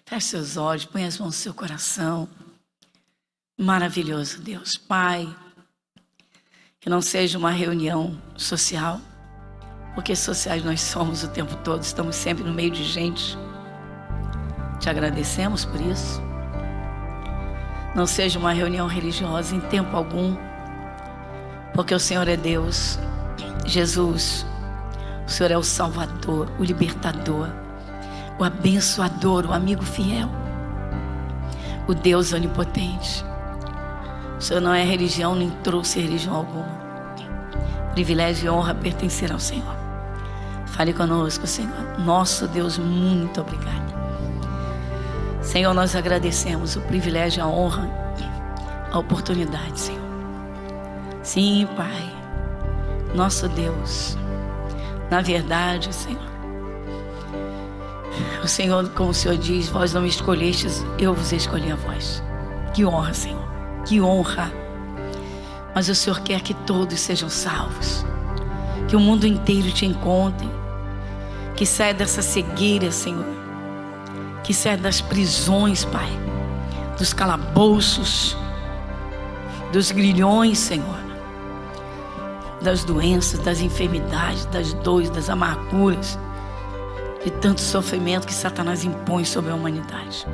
Feche seus olhos, põe as mãos no seu coração. Maravilhoso Deus, Pai, que não seja uma reunião social, porque sociais nós somos o tempo todo, estamos sempre no meio de gente. Te agradecemos por isso. Não seja uma reunião religiosa em tempo algum, porque o Senhor é Deus. Jesus, o Senhor é o Salvador, o Libertador, o Abençoador, o amigo fiel, o Deus onipotente. O Senhor não é religião, nem trouxe religião alguma. Privilégio e honra pertencer ao Senhor. Fale conosco, Senhor. Nosso Deus, muito obrigado. Senhor, nós agradecemos o privilégio, a honra, a oportunidade, Senhor. Sim, Pai, nosso Deus. Na verdade, Senhor, o Senhor, como o Senhor diz, vós não me escolhestes, eu vos escolhi a vós. Que honra, Senhor, que honra. Mas o Senhor quer que todos sejam salvos, que o mundo inteiro te encontre, que saia dessa cegueira, Senhor, que saia das prisões, Pai, dos calabouços, dos grilhões, Senhor, das doenças, das enfermidades, das dores, das amarguras, de tanto sofrimento que Satanás impõe sobre a humanidade.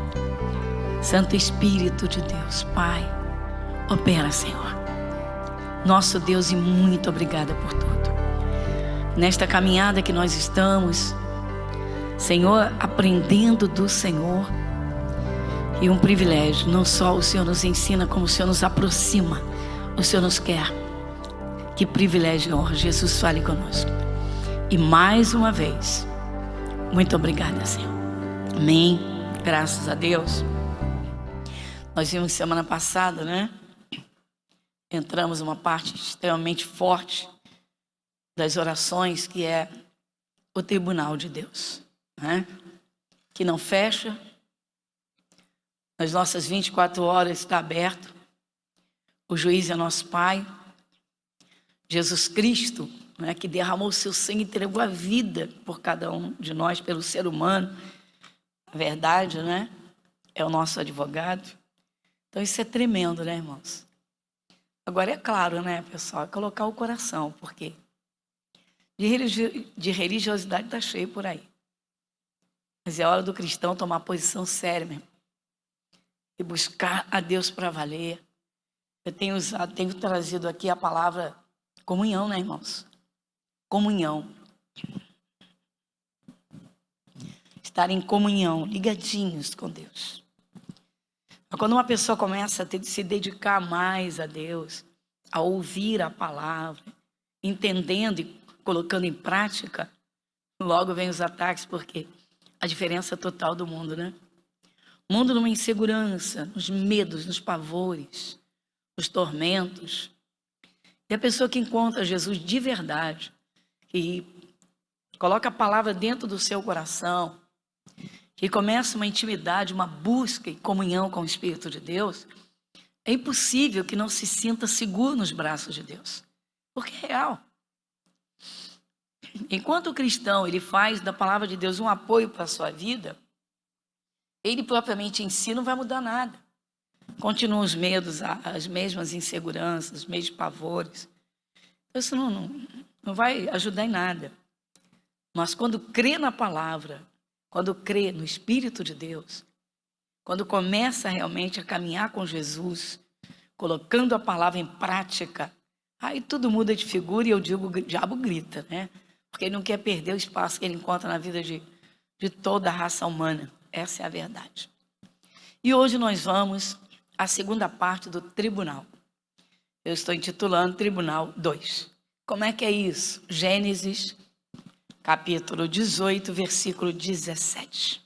Santo Espírito de Deus, Pai, opera, Senhor. Nosso Deus, e muito obrigada por tudo. Nesta caminhada que nós estamos, Senhor, aprendendo do Senhor, e um privilégio, não só o Senhor nos ensina, como o Senhor nos aproxima, o Senhor nos quer. Que privilégio e honra. Jesus, fale conosco. E mais uma vez, muito obrigada, Senhor. Amém. Graças a Deus. Nós vimos semana passada, né? Entramos numa parte extremamente forte das orações, que é o tribunal de Deus, né? Que não fecha. Nas nossas 24 horas está aberto. O juiz é nosso Pai. Jesus Cristo, né, que derramou o seu sangue e entregou a vida por cada um de nós, pelo ser humano. A verdade, né? É o nosso advogado. Então isso é tremendo, né, irmãos? Agora é claro, né, pessoal, é colocar o coração, porque de religiosidade está cheio por aí. Mas é hora do cristão tomar posição séria, meu irmão, e buscar a Deus para valer. Eu tenho trazido aqui a palavra comunhão, né, irmãos? Comunhão. Estar em comunhão, ligadinhos com Deus. Quando uma pessoa começa a se dedicar mais a Deus, a ouvir a palavra, entendendo e colocando em prática, logo vem os ataques, porque a diferença total do mundo, né? O mundo numa insegurança, nos medos, nos pavores, nos tormentos. E a pessoa que encontra Jesus de verdade, que coloca a palavra dentro do seu coração, que começa uma intimidade, uma busca e comunhão com o Espírito de Deus, é impossível que não se sinta seguro nos braços de Deus, porque é real. Enquanto o cristão ele faz da palavra de Deus um apoio para a sua vida, ele propriamente em si não vai mudar nada. Continuam os medos, as mesmas inseguranças, os mesmos pavores. Isso não vai ajudar em nada. Mas quando crê na palavra, quando crê no Espírito de Deus, quando começa realmente a caminhar com Jesus, colocando a palavra em prática, aí tudo muda de figura e eu digo, o diabo grita, né? Porque ele não quer perder o espaço que ele encontra na vida de toda a raça humana. Essa é a verdade. E hoje nós vamos à segunda parte do tribunal. Eu estou intitulando Tribunal 2. Como é que é isso? Gênesis capítulo 18, versículo 17.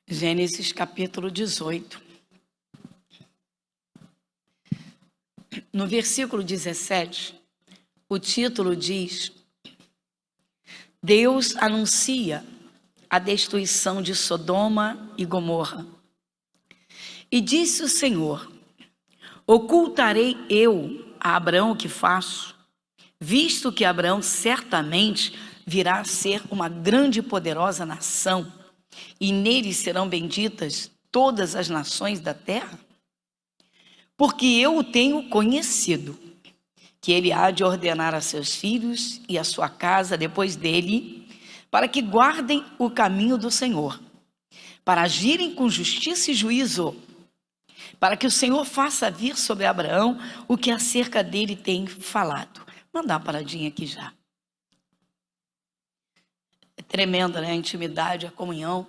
Gênesis capítulo 18. No versículo 17, o título diz: Deus anuncia a destruição de Sodoma e Gomorra. E disse o Senhor: ocultarei eu a Abrão o que faço, visto que Abrão certamente virá a ser uma grande e poderosa nação, e nele serão benditas todas as nações da terra? Porque eu o tenho conhecido, que ele há de ordenar a seus filhos e a sua casa depois dele, para que guardem o caminho do Senhor, para agirem com justiça e juízo, para que o Senhor faça vir sobre Abraão o que acerca dele tem falado. Vamos dar uma paradinha aqui já. É tremenda, né? A intimidade, a comunhão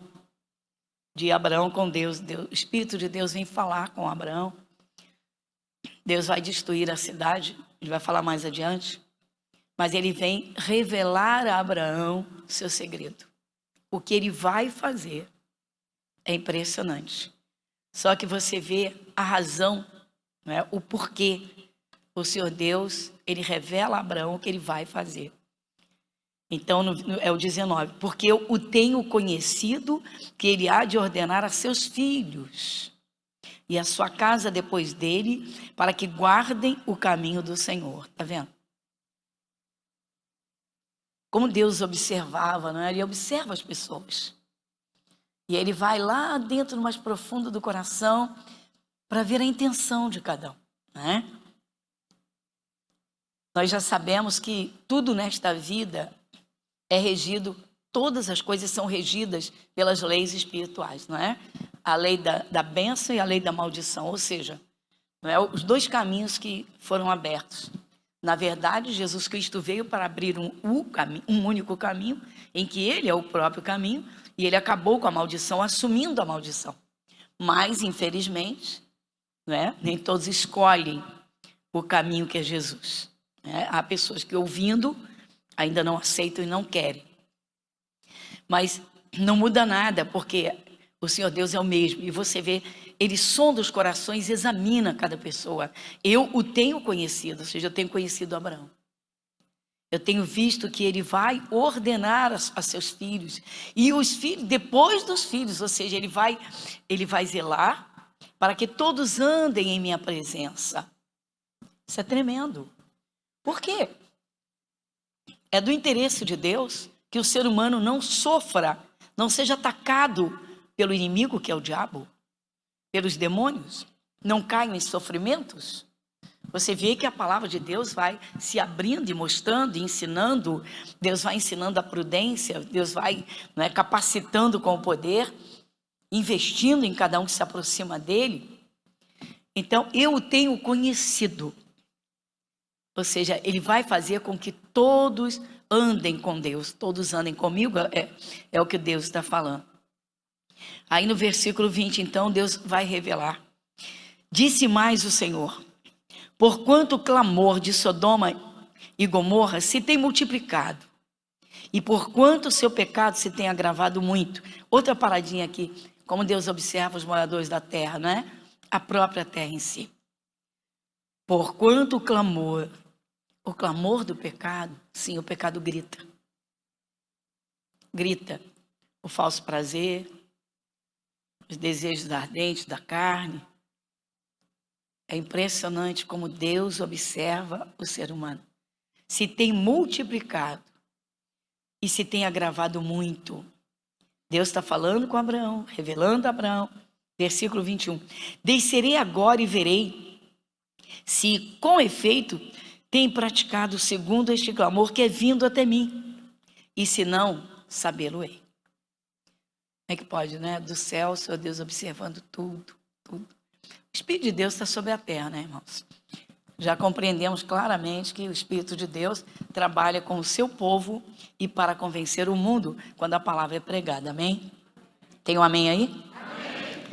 de Abraão com Deus. O Espírito de Deus vem falar com Abraão. Deus vai destruir a cidade, a gente vai falar mais adiante, mas ele vem revelar a Abraão seu segredo. O que ele vai fazer é impressionante. Só que você vê a razão, né, o porquê. O Senhor Deus, ele revela a Abraão o que ele vai fazer. Então, é o 19. Porque eu o tenho conhecido, que ele há de ordenar a seus filhos e a sua casa depois dele, para que guardem o caminho do Senhor. Está vendo? Como Deus observava, não é? Ele observa as pessoas. E ele vai lá dentro, no mais profundo do coração, para ver a intenção de cada um, né? Nós já sabemos que tudo nesta vida é regido, todas as coisas são regidas pelas leis espirituais, não é? A lei da bênção e a lei da maldição, ou seja, não é? Os dois caminhos que foram abertos. Na verdade, Jesus Cristo veio para abrir um único caminho, em que ele é o próprio caminho, e ele acabou com a maldição, assumindo a maldição. Mas, infelizmente, não é? Nem todos escolhem o caminho que é Jesus. Há pessoas que, ouvindo, ainda não aceitam e não querem. Mas não muda nada, porque o Senhor Deus é o mesmo. E você vê, ele sonda os corações, examina cada pessoa. Eu o tenho conhecido, ou seja, eu tenho conhecido Abraão. Eu tenho visto que ele vai ordenar a seus filhos. E os filhos, depois dos filhos, ou seja, ele vai zelar para que todos andem em minha presença. Isso é tremendo. Por quê? É do interesse de Deus que o ser humano não sofra, não seja atacado pelo inimigo, que é o diabo, pelos demônios, não caiam em sofrimentos. Você vê que a palavra de Deus vai se abrindo e mostrando, e ensinando. Deus vai ensinando a prudência, Deus vai, não é, capacitando com o poder, investindo em cada um que se aproxima dele. Então, eu o tenho conhecido. Ou seja, ele vai fazer com que todos andem com Deus, todos andem comigo, é o que Deus está falando. Aí no versículo 20, então, Deus vai revelar. Disse mais o Senhor: porquanto o clamor de Sodoma e Gomorra se tem multiplicado, e porquanto o seu pecado se tem agravado muito. Outra paradinha aqui, como Deus observa os moradores da terra, não é? A própria terra em si. Porquanto o clamor do pecado, sim, o pecado grita. Grita o falso prazer, os desejos ardentes da carne. É impressionante como Deus observa o ser humano. Se tem multiplicado e se tem agravado muito. Deus está falando com Abraão, revelando a Abraão. Versículo 21. Descerei agora e verei se, com efeito, tem praticado segundo este clamor que é vindo até mim. E se não, sabê-lo-ei. Como é que pode, né? Do céu, o Senhor Deus observando tudo. O Espírito de Deus está sobre a terra, né, irmãos? Já compreendemos claramente que o Espírito de Deus trabalha com o seu povo e para convencer o mundo quando a palavra é pregada, amém? Tem um amém aí? Amém.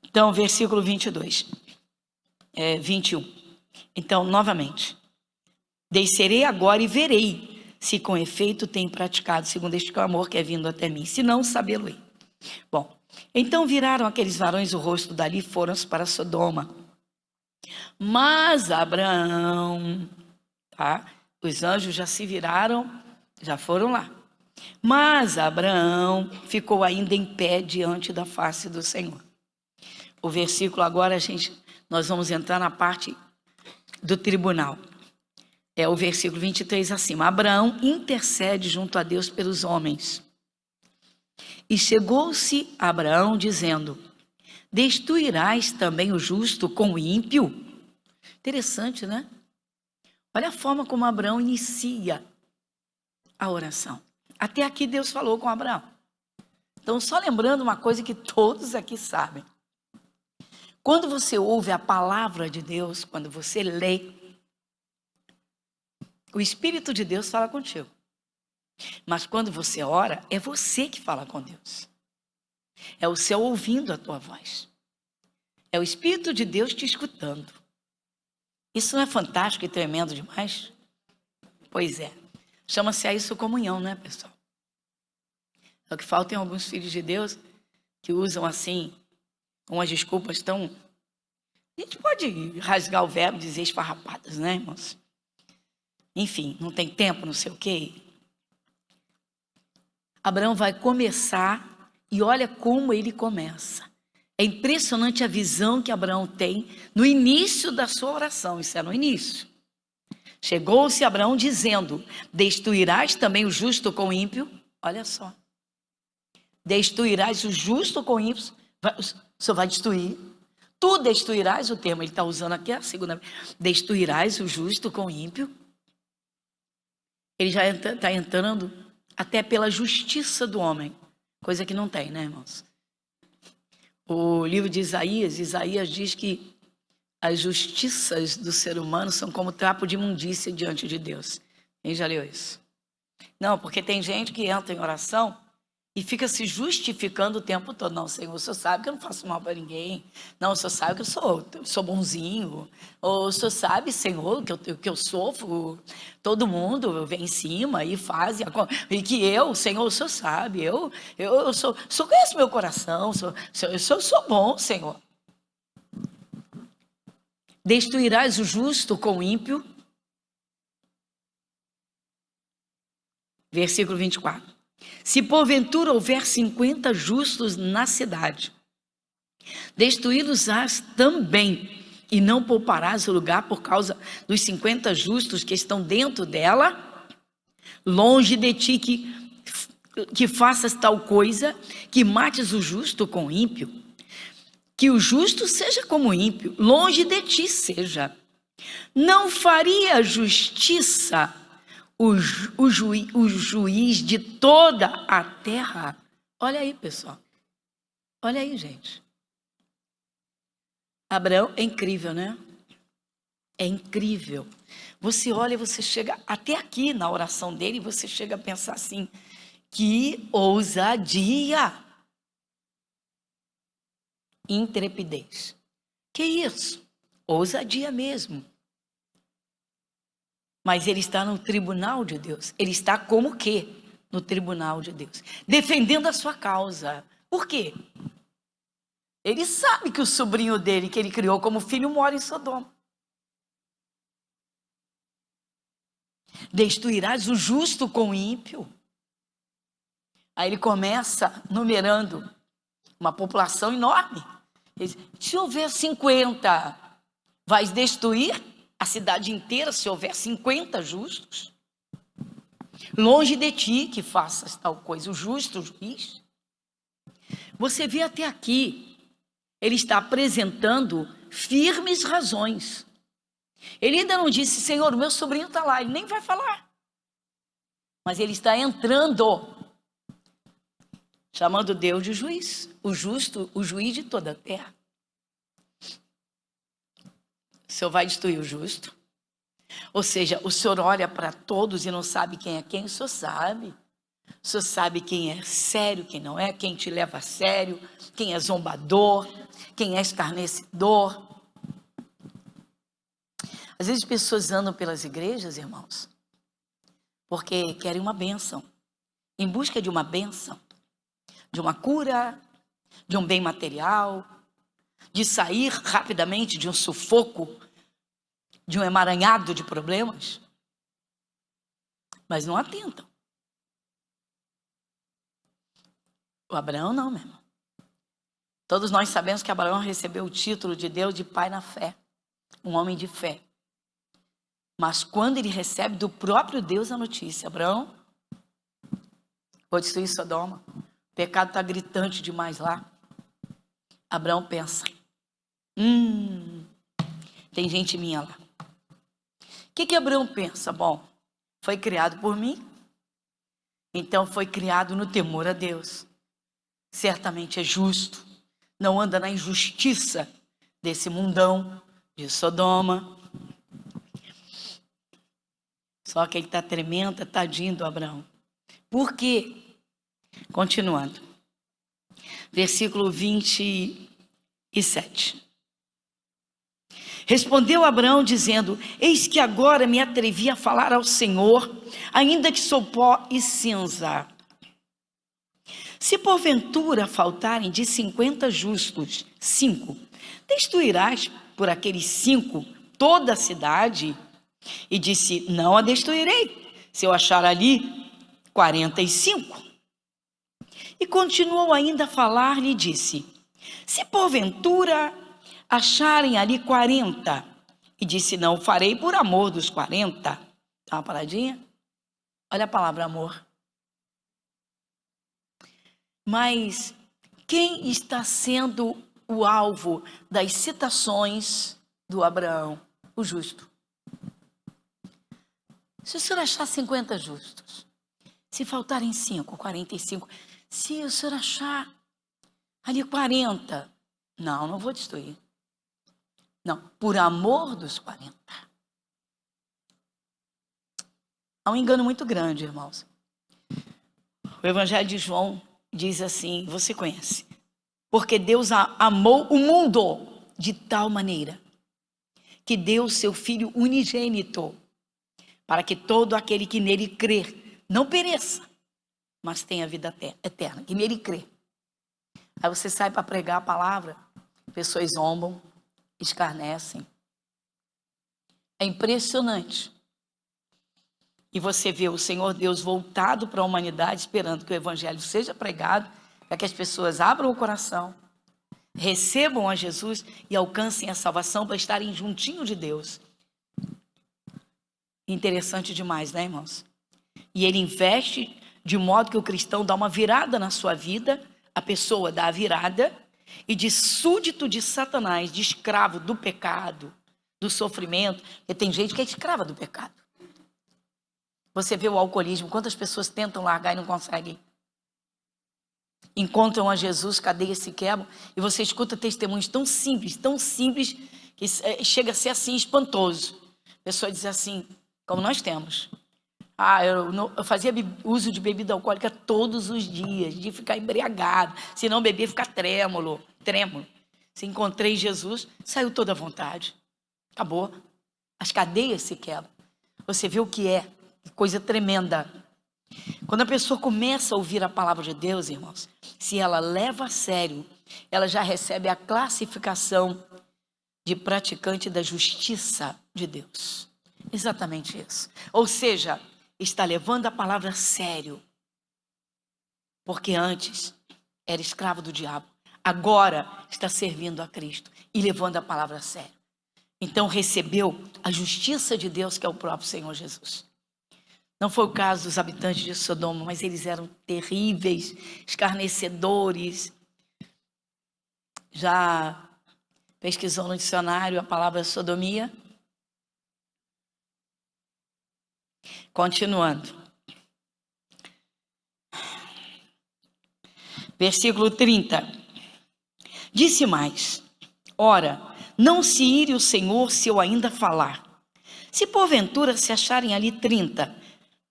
Então, versículo 21. Então, novamente. Descerei agora e verei se com efeito tem praticado segundo este clamor que é vindo até mim. Se não, sabê-lo-ei. Bom, Então viraram aqueles varões o rosto dali e foram-se para Sodoma. Mas Abraão, tá? Os anjos já se viraram, já foram lá. Mas Abraão ficou ainda em pé diante da face do Senhor. O versículo agora, nós vamos entrar na parte do tribunal. É o versículo 23 acima. Abraão intercede junto a Deus pelos homens. E chegou-se Abraão dizendo: destruirás também o justo com o ímpio? Interessante, né? Olha a forma como Abraão inicia a oração. Até aqui Deus falou com Abraão. Então, só lembrando uma coisa que todos aqui sabem. Quando você ouve a palavra de Deus, quando você lê, o Espírito de Deus fala contigo. Mas quando você ora, é você que fala com Deus. É o céu ouvindo a tua voz. É o Espírito de Deus te escutando. Isso não é fantástico e tremendo demais? Pois é. Chama-se a isso comunhão, né, pessoal? É o que falta em alguns filhos de Deus que usam assim umas desculpas tão... A gente pode rasgar o verbo e dizer esfarrapadas, né, irmãos? Enfim, não tem tempo, não sei o quê. Abraão vai começar e olha como ele começa. É impressionante a visão que Abraão tem no início da sua oração. Isso é no início. Chegou-se Abraão dizendo: destruirás também o justo com o ímpio? Olha só. Destruirás o justo com o ímpio? O Senhor vai destruir. Tu destruirás, o termo ele está usando aqui, a segunda vez. Destruirás o justo com o ímpio? Ele já está entrando até pela justiça do homem. Coisa que não tem, né, irmãos? O livro de Isaías diz que as justiças do ser humano são como trapo de imundícia diante de Deus. Quem já leu isso? Não, porque tem gente que entra em oração e fica se justificando o tempo todo. Não, Senhor, o Senhor sabe que eu não faço mal para ninguém. Não, o Senhor sabe que eu sou bonzinho. Ou o Senhor sabe, Senhor, que eu sofro. Todo mundo vem em cima e faz. E que eu, Senhor, o Senhor sabe. Eu sou... O Senhor conhece meu coração. Eu sou bom, Senhor. Destruirás o justo com o ímpio? Versículo 24. Se porventura houver 50 justos na cidade, destruí-los-ás também, e não pouparás o lugar por causa dos 50 justos que estão dentro dela. Longe de ti que faças tal coisa, que mates o justo com o ímpio. Que o justo seja como o ímpio, longe de ti seja. Não faria justiça o juiz de toda a terra? Olha aí, pessoal. Olha aí, gente. Abraão é incrível, né? É incrível. Você olha e você chega até aqui na oração dele, e você chega a pensar assim: que ousadia! Intrepidez. Que isso? Ousadia mesmo. Mas ele está no tribunal de Deus. Ele está como quê? No tribunal de Deus. Defendendo a sua causa. Por quê? Ele sabe que o sobrinho dele, que ele criou como filho, mora em Sodoma. Destruirás o justo com o ímpio. Aí ele começa numerando uma população enorme. Ele diz, se houver 50, vais destruir a cidade inteira se houver 50 justos? Longe de ti que faças tal coisa, o justo juiz. Você vê até aqui, ele está apresentando firmes razões. Ele ainda não disse, Senhor, meu sobrinho está lá, ele nem vai falar. Mas ele está entrando, chamando Deus de juiz, o justo, o juiz de toda a terra. O Senhor vai destruir o justo? Ou seja, o Senhor olha para todos e não sabe quem é quem? O Senhor sabe. O Senhor sabe quem é sério, quem não é, quem te leva a sério, quem é zombador, quem é escarnecedor. Às vezes pessoas andam pelas igrejas, irmãos, porque querem uma bênção, em busca de uma bênção, de uma cura, de um bem material, de sair rapidamente de um sufoco, de um emaranhado de problemas, mas não atentam. O Abraão não, meu irmão. Todos nós sabemos que Abraão recebeu o título de Deus de pai na fé, um homem de fé. Mas quando ele recebe do próprio Deus a notícia, Abraão, vou destruir Sodoma, o pecado está gritante demais lá. Abraão pensa, tem gente minha lá. O que Abraão pensa? Bom, foi criado por mim, então foi criado no temor a Deus. Certamente é justo, não anda na injustiça desse mundão de Sodoma. Só que ele está tremendo, tadinho do Abraão. Por quê? Continuando. Versículo 27. Respondeu Abraão dizendo, eis que agora me atrevi a falar ao Senhor, ainda que sou pó e cinza. Se porventura faltarem de 50 justos, 5, destruirás por aqueles 5 toda a cidade? E disse, não a destruirei, se eu achar ali 45. E continuou ainda a falar, lhe disse, se porventura acharem ali 40, e disse, não o farei por amor dos 40. Dá uma paradinha? Olha a palavra amor. Mas quem está sendo o alvo das citações do Abraão? O justo. Se o senhor achar 50 justos, se faltarem 5, 45, se o senhor achar ali 40, não vou destruir. Não, por amor dos 40. Há um engano muito grande, irmãos. O Evangelho de João diz assim, você conhece, porque Deus amou o mundo de tal maneira que deu seu Filho unigênito, para que todo aquele que nele crer não pereça, mas tenha vida eterna, que nele crê. Aí você sai para pregar a palavra, pessoas zombam, escarnecem. É impressionante. E você vê o Senhor Deus voltado para a humanidade, esperando que o Evangelho seja pregado, para que as pessoas abram o coração, recebam a Jesus e alcancem a salvação para estarem juntinho de Deus. Interessante demais, né, irmãos? E ele investe de modo que o cristão dá uma virada na sua vida, a pessoa dá a virada, e de súdito de Satanás, de escravo do pecado, do sofrimento, porque tem gente que é escrava do pecado. Você vê o alcoolismo, quantas pessoas tentam largar e não conseguem. Encontram a Jesus, cadeias se quebram, e você escuta testemunhos tão simples, que chega a ser assim espantoso. A pessoa diz assim, como nós temos. Eu fazia uso de bebida alcoólica todos os dias, de ficar embriagado, se não beber, ficar trêmulo. Se encontrei Jesus, saiu toda a vontade. Acabou. As cadeias se quebram. Você vê o que é, que coisa tremenda. Quando a pessoa começa a ouvir a palavra de Deus, irmãos, se ela leva a sério, ela já recebe a classificação de praticante da justiça de Deus. Exatamente isso. Ou seja, está levando a palavra a sério. Porque antes era escravo do diabo. Agora está servindo a Cristo e levando a palavra a sério. Então recebeu a justiça de Deus, que é o próprio Senhor Jesus. Não foi o caso dos habitantes de Sodoma, mas eles eram terríveis, escarnecedores. Já pesquisou no dicionário a palavra sodomia? Continuando. Versículo 30. Disse mais, ora, não se ire o Senhor se eu ainda falar. Se porventura se acharem ali 30,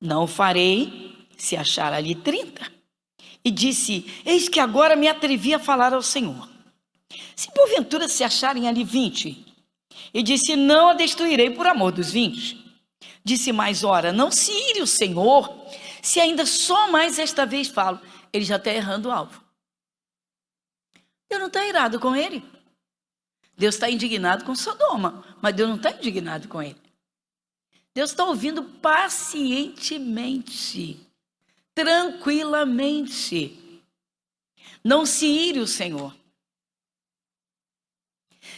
não farei se achar ali 30. E disse, eis que agora me atrevi a falar ao Senhor. Se porventura se acharem ali 20, e disse, não a destruirei por amor dos 20. Disse mais, ora, não se ire o Senhor, se ainda só mais esta vez falo. Ele já está errando o alvo. Deus não está irado com ele. Deus está indignado com Sodoma, mas Deus não está indignado com ele. Deus está ouvindo pacientemente, tranquilamente. Não se ire o Senhor.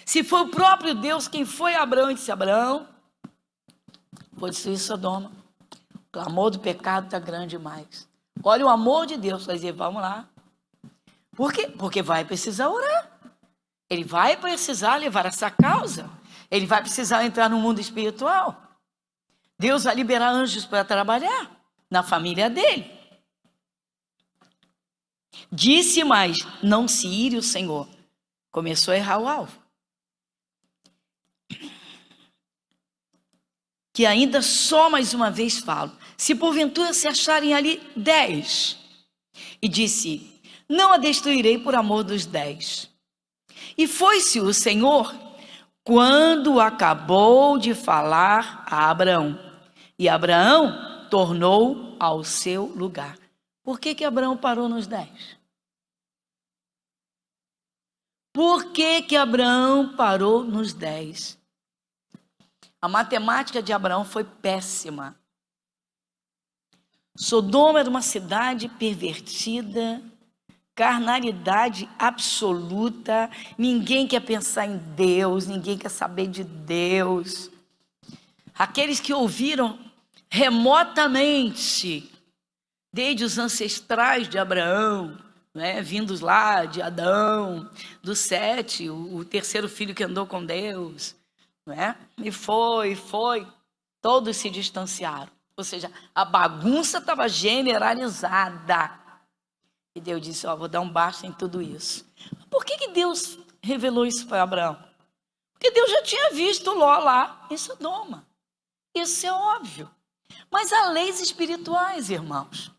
Se foi o próprio Deus quem foi a Abraão e disse: Abraão, vou destruir Sodoma. O clamor do pecado está grande demais. Olha o amor de Deus, vai dizer: vamos lá. Por quê? Porque vai precisar orar. Ele vai precisar levar essa causa. Ele vai precisar entrar no mundo espiritual. Deus vai liberar anjos para trabalhar na família dele. Disse mais: não se ire o Senhor. Começou a errar o alvo. Que ainda só mais uma vez falo: se porventura se acharem ali 10. E disse: não a destruirei por amor dos 10. E foi-se o Senhor quando acabou de falar a Abraão. E Abraão tornou ao seu lugar. Por que Abraão parou nos 10? Por que Abraão parou nos 10? A matemática de Abraão foi péssima. Sodoma era uma cidade pervertida, carnalidade absoluta, ninguém quer pensar em Deus, ninguém quer saber de Deus. Aqueles que ouviram remotamente, desde os ancestrais de Abraão, né, vindos lá de Adão, do Sete, o terceiro filho que andou com Deus, né? E foi, todos se distanciaram. Ou seja, a bagunça estava generalizada. E Deus disse: vou dar um basta em tudo isso. Por que Deus revelou isso para Abraão? Porque Deus já tinha visto Ló lá em Sodoma. Isso é óbvio. Mas há leis espirituais, irmãos.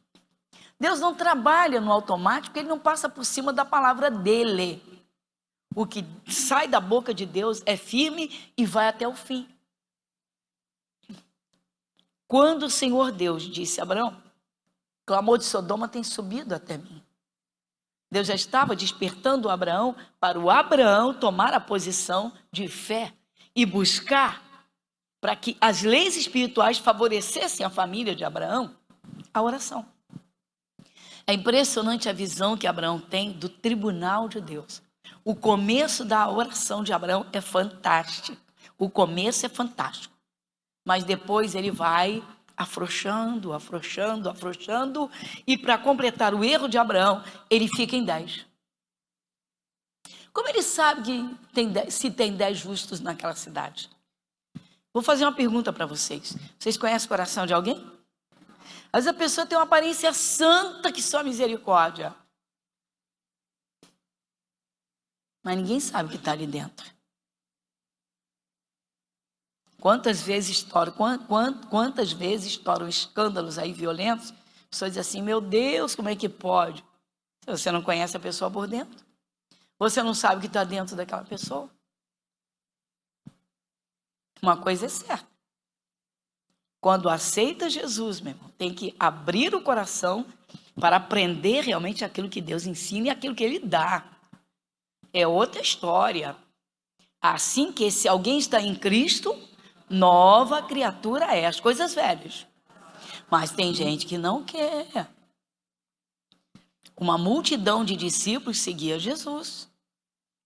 Deus não trabalha no automático, ele não passa por cima da palavra dele. O que sai da boca de Deus é firme e vai até o fim. Quando o Senhor Deus disse a Abraão: o clamor de Sodoma tem subido até mim. Deus já estava despertando o Abraão para o Abraão tomar a posição de fé e buscar, para que as leis espirituais favorecessem a família de Abraão, a oração. É impressionante a visão que Abraão tem do tribunal de Deus. O começo da oração de Abraão é fantástico. O começo é fantástico. Mas depois ele vai afrouxando, e para completar o erro de Abraão, ele fica em 10. Como ele sabe que se tem 10 justos naquela cidade? Vou fazer uma pergunta para vocês. Vocês conhecem o coração de alguém? Às vezes a pessoa tem uma aparência santa que só misericórdia. Mas ninguém sabe o que está ali dentro. Quantas vezes estouram escândalos aí violentos? As pessoas dizem assim: meu Deus, como é que pode? Se você não conhece a pessoa por dentro, você não sabe o que está dentro daquela pessoa. Uma coisa é certa: quando aceita Jesus, meu irmão, tem que abrir o coração para aprender realmente aquilo que Deus ensina e aquilo que Ele dá. É outra história. Assim que se alguém está em Cristo, nova criatura é, as coisas velhas. Mas tem gente que não quer. Uma multidão de discípulos seguia Jesus.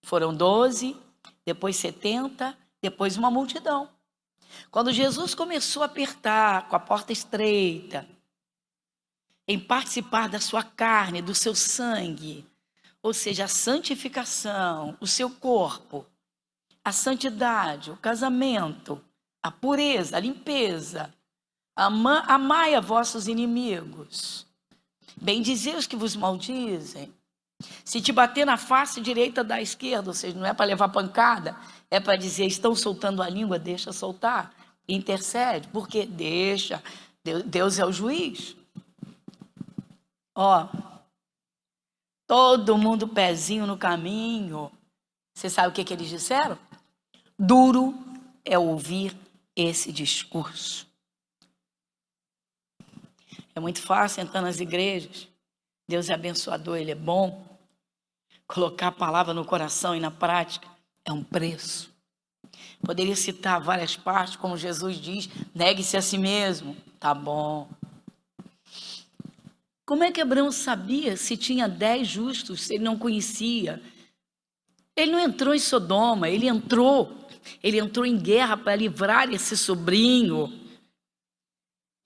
Foram 12, depois 70, depois uma multidão. Quando Jesus começou a apertar com a porta estreita, em participar da sua carne, do seu sangue, ou seja, a santificação, o seu corpo, a santidade, o casamento, a pureza, a limpeza, amai a vossos inimigos, bendizei os que vos maldizem. Se te bater na face direita da esquerda, ou seja, não é para levar pancada, é para dizer: estão soltando a língua, deixa soltar, intercede, porque deixa, Deus é o juiz. Todo mundo pezinho no caminho. Você sabe o que eles disseram? Duro é ouvir esse discurso. É muito fácil entrar nas igrejas. Deus é abençoador, Ele é bom. Colocar a palavra no coração e na prática é um preço. Poderia citar várias partes, como Jesus diz, negue-se a si mesmo. Tá bom. Como é que Abraão sabia se tinha 10 justos, se ele não conhecia? Ele não entrou em Sodoma, ele entrou em guerra para livrar esse sobrinho.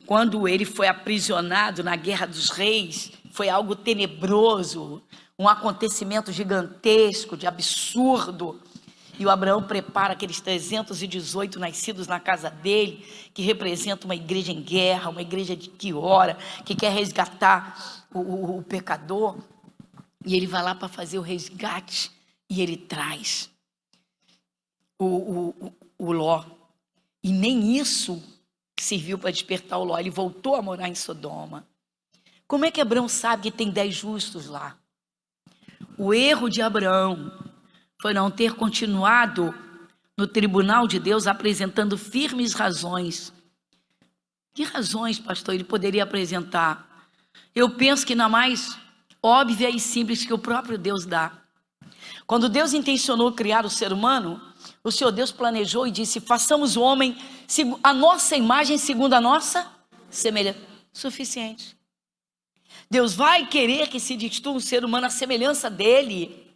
Quando ele foi aprisionado na Guerra dos Reis, foi algo tenebroso, um acontecimento gigantesco, de absurdo. E o Abraão prepara aqueles 318 nascidos na casa dele, que representa uma igreja em guerra, uma igreja que ora, que quer resgatar o pecador. E ele vai lá para fazer o resgate e ele traz o Ló. E nem isso serviu para despertar o Ló, ele voltou a morar em Sodoma. Como é que Abraão sabe que tem 10 justos lá? O erro de Abraão foi não ter continuado no tribunal de Deus apresentando firmes razões. Que razões, pastor, ele poderia apresentar? Eu penso que na mais óbvia e simples que o próprio Deus dá. Quando Deus intencionou criar o ser humano, o Senhor Deus planejou e disse: façamos o homem a nossa imagem, segundo a nossa semelhança. Suficiente. Deus vai querer que se destrua um ser humano à semelhança dele.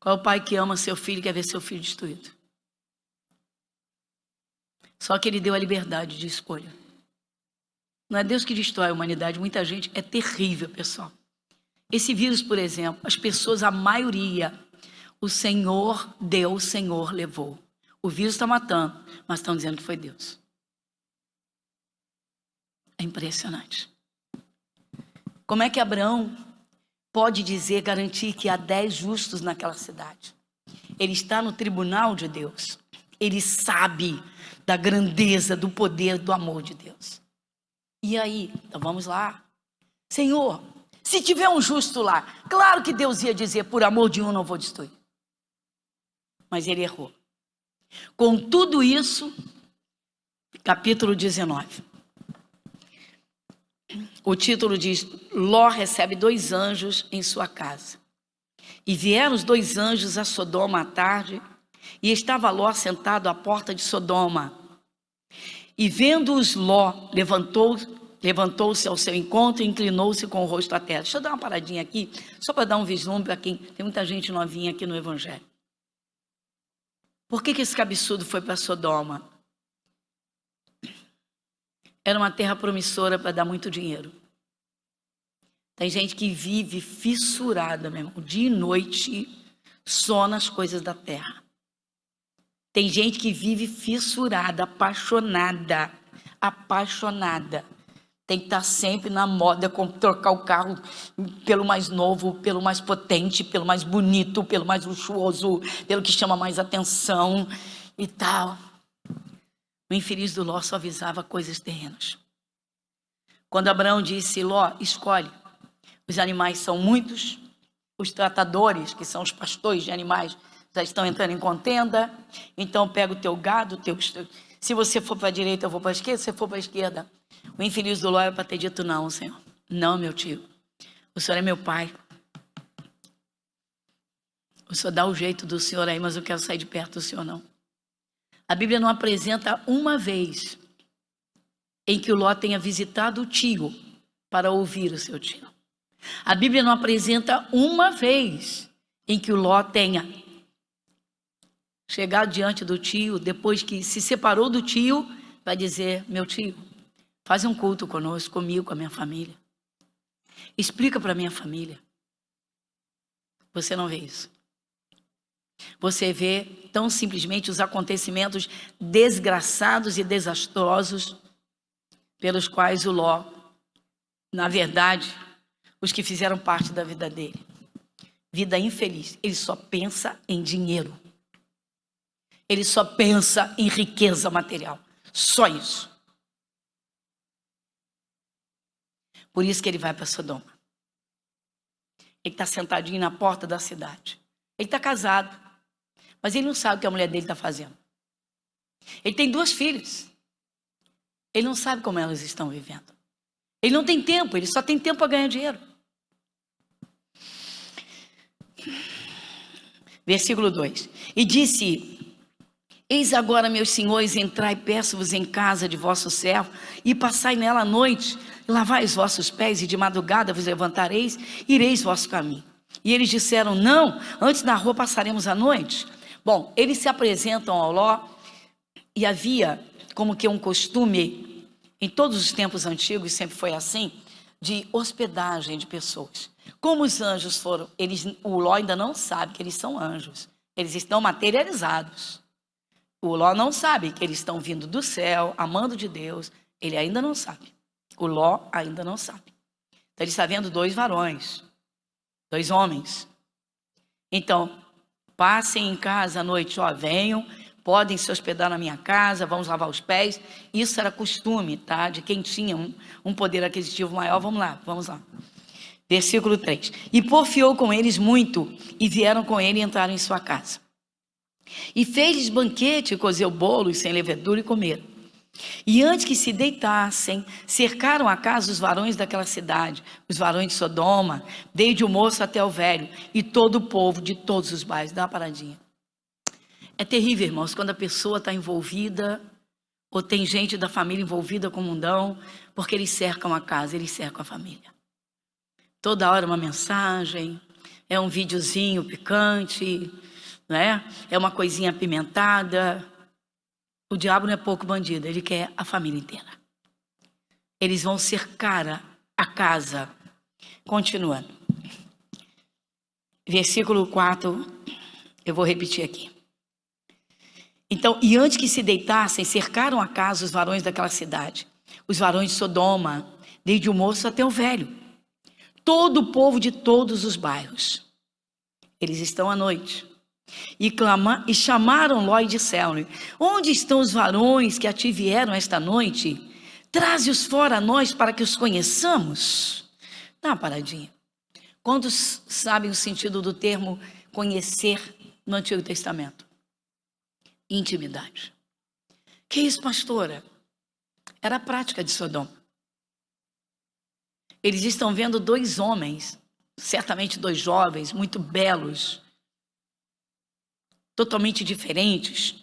Qual é o pai que ama seu filho e quer ver seu filho destruído? Só que ele deu a liberdade de escolha. Não é Deus que destrói a humanidade. Muita gente, é terrível, pessoal. Esse vírus, por exemplo, as pessoas, a maioria, o Senhor deu, o Senhor levou. O vírus está matando, mas estão dizendo que foi Deus. É impressionante. Como é que Abraão pode dizer, garantir que há 10 justos naquela cidade? Ele está no tribunal de Deus. Ele sabe da grandeza, do poder, do amor de Deus. E aí, então vamos lá. Senhor, se tiver um justo lá, claro que Deus ia dizer, por amor de um não vou destruir. Mas ele errou. Com tudo isso, capítulo 19. O título diz: Ló recebe 2 anjos em sua casa. E vieram os 2 anjos a Sodoma à tarde, e estava Ló sentado à porta de Sodoma. E vendo-os, Ló levantou-se ao seu encontro e inclinou-se com o rosto à terra. Deixa eu dar uma paradinha aqui, só para dar um vislumbre para quem tem muita gente novinha aqui no Evangelho. Por que esse cabeçudo foi para Sodoma? Era uma terra promissora para dar muito dinheiro. Tem gente que vive fissurada mesmo, dia e noite, só nas coisas da terra. Tem gente que vive fissurada, apaixonada. Tem que estar sempre na moda, como trocar o carro pelo mais novo, pelo mais potente, pelo mais bonito, pelo mais luxuoso, pelo que chama mais atenção e tal. O infeliz do Ló só visava coisas terrenas. Quando Abraão disse: Ló, escolhe, os animais são muitos, os tratadores, que são os pastores de animais, já estão entrando em contenda, então pega o teu gado, se você for para a direita eu vou para a esquerda, se você for para a esquerda. O infeliz do Ló era para ter dito: não, Senhor, não, meu tio, o Senhor é meu pai, o Senhor dá o jeito do Senhor aí, mas eu quero sair de perto do Senhor não. A Bíblia não apresenta uma vez em que o Ló tenha visitado o tio para ouvir o seu tio. A Bíblia não apresenta uma vez em que o Ló tenha chegado diante do tio, depois que se separou do tio, vai dizer: meu tio, faz um culto conosco, comigo, com a minha família. Explica para a minha família. Você não vê isso. Você vê tão simplesmente os acontecimentos desgraçados e desastrosos pelos quais o Ló, na verdade, os que fizeram parte da vida dele. Vida infeliz. Ele só pensa em dinheiro. Ele só pensa em riqueza material. Só isso. Por isso que ele vai para Sodoma. Ele está sentadinho na porta da cidade. Ele está casado, mas ele não sabe o que a mulher dele está fazendo. Ele tem 2 filhas. Ele não sabe como elas estão vivendo. Ele não tem tempo, ele só tem tempo para ganhar dinheiro. Versículo 2. E disse: eis agora, meus senhores, entrai, peço-vos em casa de vosso servo, e passai nela a noite, lavai os vossos pés, e de madrugada vos levantareis, ireis vosso caminho. E eles disseram: não, antes na rua passaremos a noite. Bom, eles se apresentam ao Ló, e havia como que um costume, em todos os tempos antigos, sempre foi assim, de hospedagem de pessoas. Como os anjos foram, o Ló ainda não sabe que eles são anjos, eles estão materializados. O Ló não sabe que eles estão vindo do céu, amando de Deus, ele ainda não sabe. O Ló ainda não sabe. Então ele está vendo 2 varões, 2 homens. Então, passem em casa à noite, venham, podem se hospedar na minha casa, vamos lavar os pés. Isso era costume, tá? De quem tinha um poder aquisitivo maior. Vamos lá. Versículo 3. E porfiou com eles muito, e vieram com ele e entraram em sua casa. E fez-lhes banquete, cozeu bolos sem levedura e comeram. E antes que se deitassem, cercaram a casa os varões daquela cidade, os varões de Sodoma, desde o moço até o velho, e todo o povo de todos os bairros. Dá uma paradinha. É terrível, irmãos, quando a pessoa está envolvida, ou tem gente da família envolvida com o mundão, porque eles cercam a casa, eles cercam a família. Toda hora uma mensagem, é um videozinho picante, né? É uma coisinha apimentada. O diabo não é pouco bandido, ele quer a família inteira. Eles vão cercar a casa. Continuando. Versículo 4, eu vou repetir aqui. Então, e antes que se deitassem, cercaram a casa os varões daquela cidade, os varões de Sodoma, desde o moço até o velho, todo o povo de todos os bairros. Eles estão à noite. E chamaram Ló e disseram-lhe: onde estão os varões que a ti vieram esta noite? Traze-os fora a nós para que os conheçamos. Dá uma paradinha. Quantos sabem o sentido do termo conhecer no Antigo Testamento? Intimidade. Que isso, pastora? Era a prática de Sodoma. Eles estão vendo 2 homens, certamente 2 jovens, muito belos, totalmente diferentes.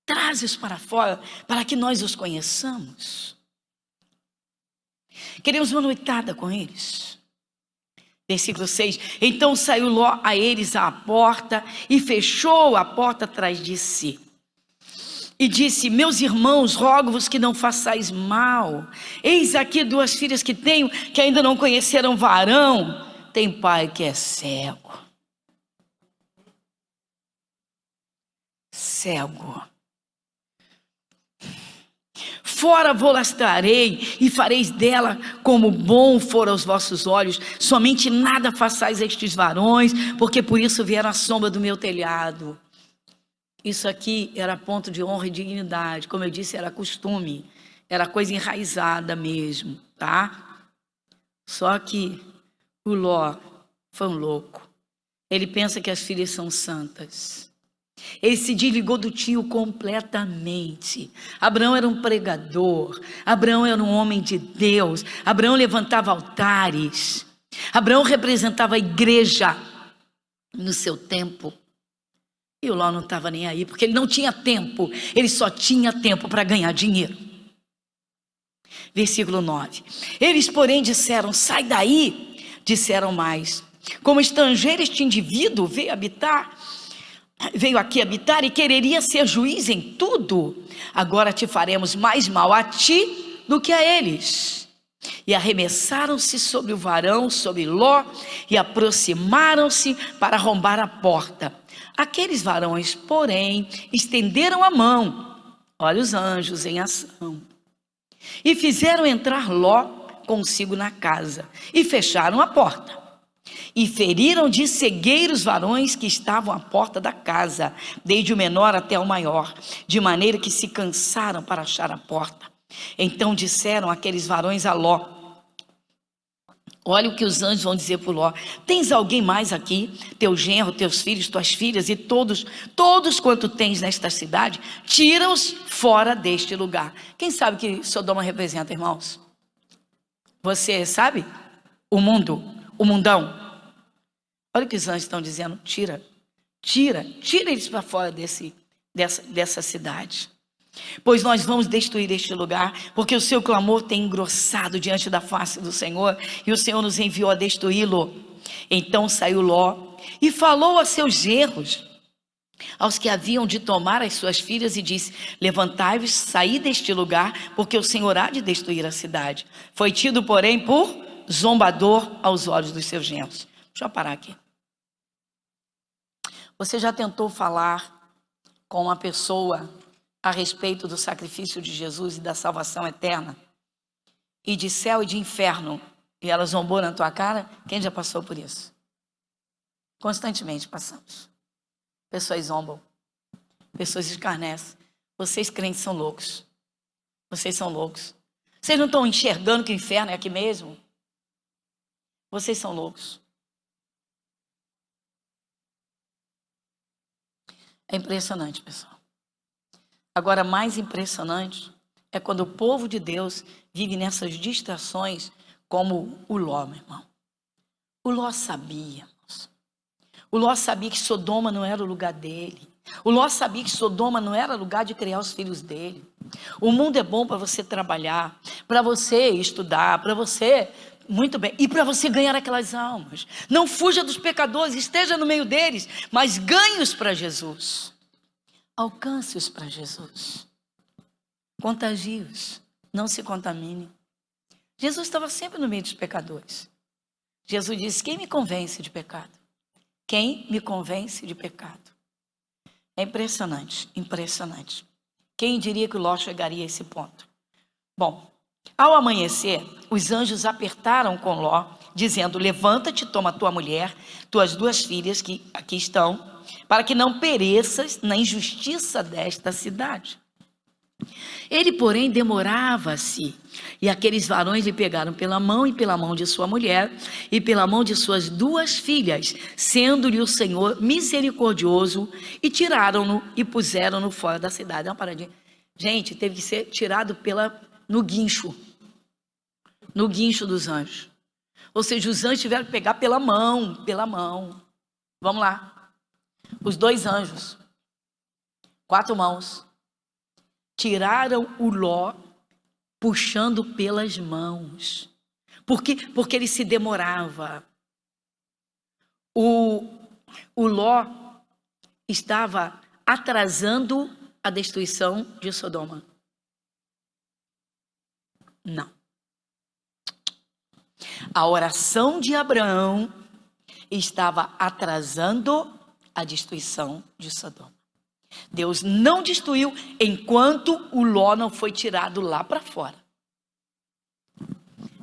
Traze-os para fora, para que nós os conheçamos. Queremos uma noitada com eles. Versículo 6. Então saiu Ló a eles à porta e fechou a porta atrás de si. E disse: meus irmãos, rogo-vos que não façais mal. Eis aqui 2 filhas que tenho, que ainda não conheceram varão. Tem pai que é cego. Cego. Fora vou-las trarei e fareis dela como bom for aos vossos olhos. Somente nada façais a estes varões, porque por isso vieram à sombra do meu telhado. Isso aqui era ponto de honra e dignidade. Como eu disse, era costume. Era coisa enraizada mesmo, tá? Só que o Ló foi um louco. Ele pensa que as filhas são santas. Ele se desligou do tio completamente. Abraão era um pregador. Abraão era um homem de Deus. Abraão levantava altares. Abraão representava a igreja no seu tempo. E o Ló não estava nem aí, porque ele não tinha tempo. Ele só tinha tempo para ganhar dinheiro. Versículo 9. Eles, porém, disseram: sai daí. Disseram mais: como estrangeiro este indivíduo veio aqui habitar e quereria ser juiz em tudo. Agora te faremos mais mal a ti do que a eles. E arremessaram-se sobre o varão, sobre Ló, e aproximaram-se para arrombar a porta. Aqueles varões, porém, estenderam a mão. Olha os anjos em ação. E fizeram entrar Ló consigo na casa, e fecharam a porta. E feriram de cegueira os varões que estavam à porta da casa, desde o menor até o maior, de maneira que se cansaram para achar a porta. Então disseram aqueles varões a Ló: olha o que os anjos vão dizer para Ló: tens alguém mais aqui? Teu genro, teus filhos, tuas filhas e todos quanto tens nesta cidade, tira-os fora deste lugar. Quem sabe que Sodoma representa, irmãos? Você sabe? O mundo, o mundão. Olha o que os anjos estão dizendo. Tira eles para fora dessa cidade. Pois nós vamos destruir este lugar, porque o seu clamor tem engrossado diante da face do Senhor, e o Senhor nos enviou a destruí-lo. Então saiu Ló e falou a seus genros, aos que haviam de tomar as suas filhas, e disse: levantai-vos, saí deste lugar, porque o Senhor há de destruir a cidade. Foi tido, porém, por zombador aos olhos dos seus genros. Deixa eu parar aqui. Você já tentou falar com uma pessoa a respeito do sacrifício de Jesus e da salvação eterna, e de céu e de inferno, e ela zombou na tua cara? Quem já passou por isso? Constantemente passamos. Pessoas zombam, pessoas escarnecem. Vocês crentes são loucos. Vocês são loucos. Vocês não estão enxergando que o inferno é aqui mesmo? Vocês são loucos. É impressionante, pessoal. Agora, mais impressionante é quando o povo de Deus vive nessas distrações, como o Ló, meu irmão. O Ló sabia, irmãos. O Ló sabia que Sodoma não era o lugar dele. O Ló sabia que Sodoma não era lugar de criar os filhos dele. O mundo é bom para você trabalhar, para você estudar, para você... Muito bem, e para você ganhar aquelas almas. Não fuja dos pecadores, esteja no meio deles, mas ganhe-os para Jesus. Alcance-os para Jesus. Contagie-os. Não se contamine. Jesus estava sempre no meio dos pecadores. Jesus disse: quem me convence de pecado? Quem me convence de pecado? É impressionante, impressionante. Quem diria que o Ló chegaria a esse ponto? Bom, ao amanhecer, os anjos apertaram com Ló, dizendo: levanta-te, toma tua mulher, tuas 2 filhas que aqui estão, para que não pereças na injustiça desta cidade. Ele, porém, demorava-se, e aqueles varões lhe pegaram pela mão, e pela mão de sua mulher, e pela mão de suas 2 filhas, sendo-lhe o Senhor misericordioso, e tiraram-no e puseram-no fora da cidade. Uma paradinha. Gente, teve que ser tirado no guincho dos anjos. Ou seja, os anjos tiveram que pegar pela mão. Vamos lá. Os 2 anjos, 4 mãos, tiraram o Ló puxando pelas mãos. Por quê? Porque ele se demorava. O Ló estava atrasando a destruição de Sodoma. Não. A oração de Abraão estava atrasando a destruição de Sodoma. Deus não destruiu enquanto o Ló não foi tirado lá para fora.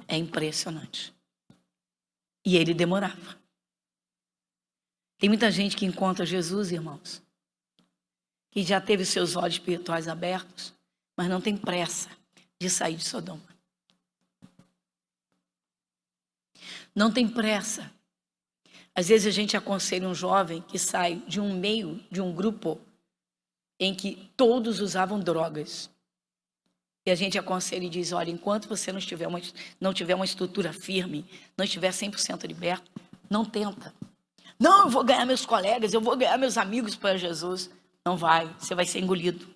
É impressionante. E ele demorava. Tem muita gente que encontra Jesus, irmãos, que já teve seus olhos espirituais abertos, mas não tem pressa de sair de Sodoma. Não tem pressa. Às vezes a gente aconselha um jovem que sai de um meio, de um grupo em que todos usavam drogas. E a gente aconselha e diz: olha, enquanto você não tiver uma estrutura firme, não estiver 100% liberto, não tenta. Não, eu vou ganhar meus colegas, eu vou ganhar meus amigos para Jesus. Não vai, você vai ser engolido.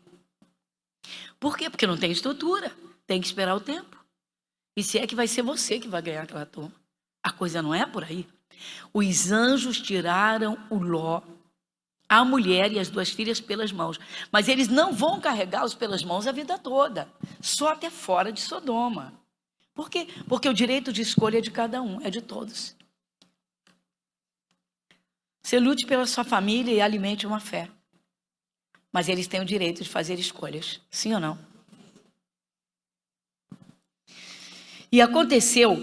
Por quê? Porque não tem estrutura, tem que esperar o tempo. E se é que vai ser você que vai ganhar aquela turma. A coisa não é por aí. Os anjos tiraram o Ló, a mulher e as 2 filhas pelas mãos. Mas eles não vão carregá-los pelas mãos a vida toda. Só até fora de Sodoma. Por quê? Porque o direito de escolha é de cada um, é de todos. Você lute pela sua família e alimente uma fé. Mas eles têm o direito de fazer escolhas. Sim ou não? E aconteceu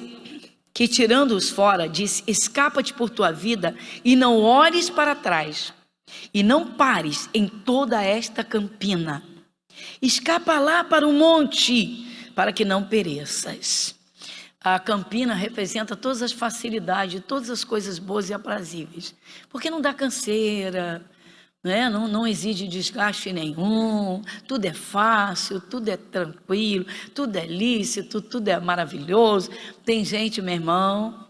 que, tirando-os fora, disse: escapa-te por tua vida e não olhes para trás. E não pares em toda esta campina. Escapa lá para o monte, para que não pereças. A campina representa todas as facilidades, todas as coisas boas e aprazíveis. Porque não dá canseira, né? Não exige desgaste nenhum, tudo é fácil, tudo é tranquilo, tudo é lícito, tudo é maravilhoso. Tem gente, meu irmão.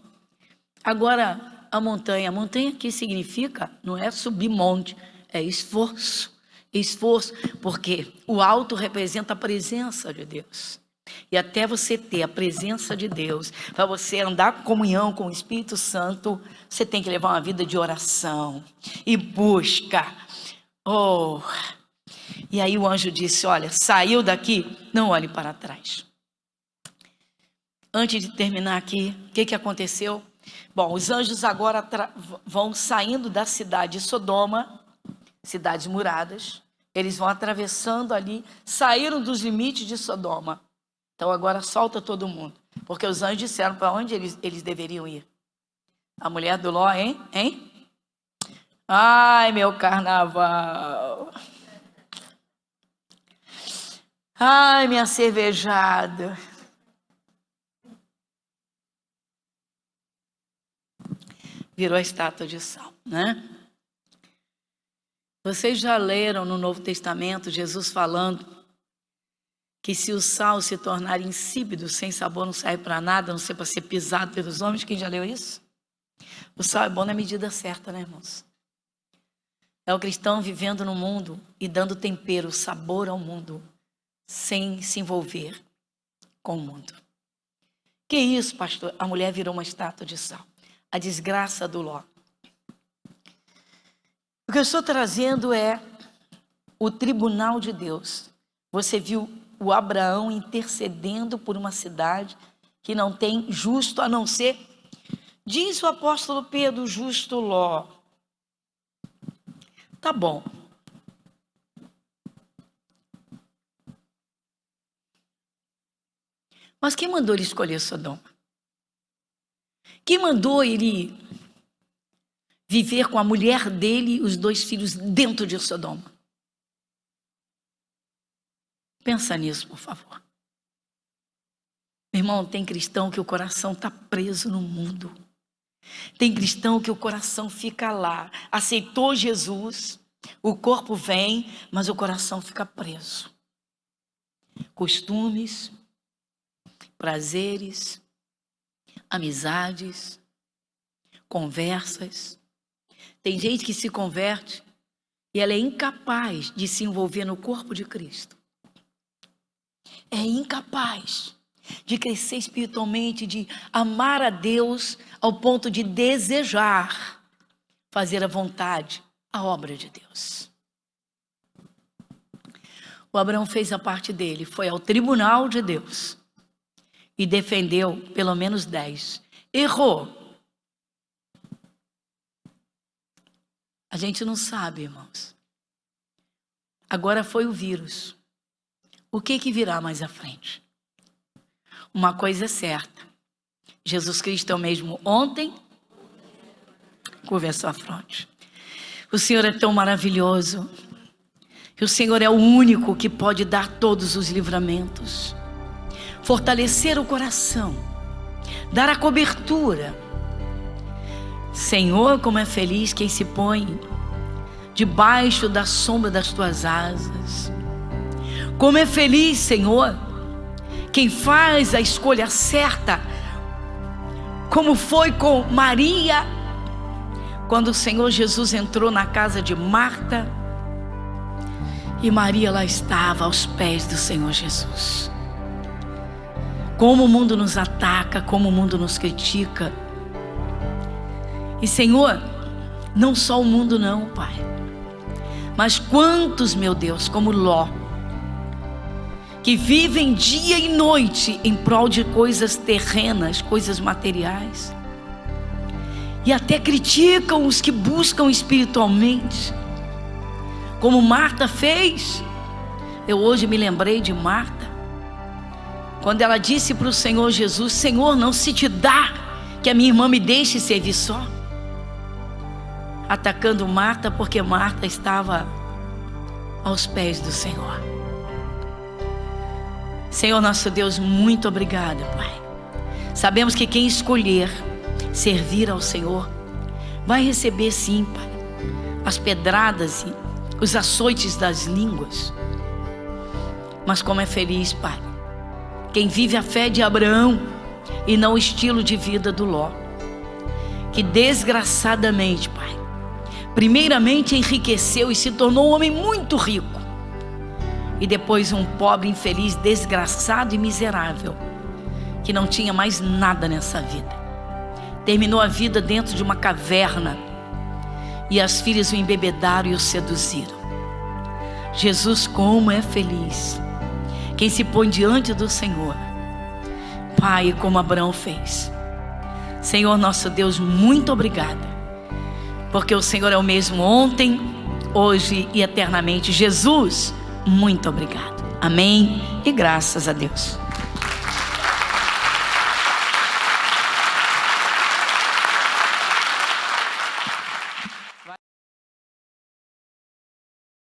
Agora, a montanha aqui significa, não é subir monte, é esforço. Esforço, porque o alto representa a presença de Deus. E até você ter a presença de Deus, para você andar em comunhão com o Espírito Santo, você tem que levar uma vida de oração e busca. Oh! E aí o anjo disse: olha, saiu daqui, não olhe para trás. Antes de terminar aqui, o que aconteceu? Bom, os anjos agora vão saindo da cidade de Sodoma, cidades muradas, eles vão atravessando ali, saíram dos limites de Sodoma. Então agora solta todo mundo, porque os anjos disseram para onde eles deveriam ir. A mulher do Ló, hein? Ai, meu carnaval. Ai, minha cervejada. Virou a estátua de sal, né? Vocês já leram no Novo Testamento Jesus falando que se o sal se tornar insípido, sem sabor, não serve para nada, a não ser para ser pisado pelos homens? Quem já leu isso? O sal é bom na medida certa, né, irmãos? É o cristão vivendo no mundo e dando tempero, sabor ao mundo, sem se envolver com o mundo. Que isso, pastor? A mulher virou uma estátua de sal. A desgraça do Ló. O que eu estou trazendo é o tribunal de Deus. Você viu o Abraão intercedendo por uma cidade que não tem justo a não ser, diz o apóstolo Pedro, justo Ló. Tá bom. Mas quem mandou ele escolher Sodoma? Quem mandou ele viver com a mulher dele e os 2 filhos dentro de Sodoma? Pensa nisso, por favor. Meu irmão, tem cristão que o coração está preso no mundo. Tem cristão que o coração fica lá. Aceitou Jesus, o corpo vem, mas o coração fica preso. Costumes, prazeres, amizades, conversas. Tem gente que se converte e ela é incapaz de se envolver no corpo de Cristo. É incapaz de crescer espiritualmente, de amar a Deus ao ponto de desejar fazer a vontade, a obra de Deus. O Abraão fez a parte dele, foi ao tribunal de Deus e defendeu pelo menos 10. Errou. A gente não sabe, irmãos. Agora foi o vírus. O que virá mais à frente? Uma coisa é certa. Jesus Cristo é o mesmo ontem. Curva a sua fronte. O Senhor é tão maravilhoso. Que o Senhor é o único que pode dar todos os livramentos. Fortalecer o coração. Dar a cobertura. Senhor, como é feliz quem se põe debaixo da sombra das tuas asas. Como é feliz, Senhor, quem faz a escolha certa, como foi com Maria, quando o Senhor Jesus entrou na casa de Marta, e Maria lá estava aos pés do Senhor Jesus. Como o mundo nos ataca, como o mundo nos critica. E Senhor, não só o mundo não, Pai, mas quantos, meu Deus, como Ló, que vivem dia e noite em prol de coisas terrenas, coisas materiais, e até criticam os que buscam espiritualmente, como Marta fez. Eu hoje me lembrei de Marta, quando ela disse para o Senhor Jesus: Senhor, não se te dá que a minha irmã me deixe servir só. Atacando Marta, porque Marta estava aos pés do Senhor. Senhor nosso Deus, muito obrigada, Pai. Sabemos que quem escolher servir ao Senhor vai receber sim, Pai, as pedradas os açoites das línguas. Mas como é feliz, Pai, quem vive a fé de Abraão e não o estilo de vida do Ló, que desgraçadamente, Pai, primeiramente enriqueceu e se tornou um homem muito rico, e depois um pobre, infeliz, desgraçado e miserável, que não tinha mais nada nessa vida. Terminou a vida dentro de uma caverna, e as filhas o embebedaram e o seduziram. Jesus, como é feliz quem se põe diante do Senhor, Pai, como Abraão fez. Senhor nosso Deus, muito obrigada, porque o Senhor é o mesmo ontem, hoje e eternamente. Jesus, muito obrigado. Amém e graças a Deus.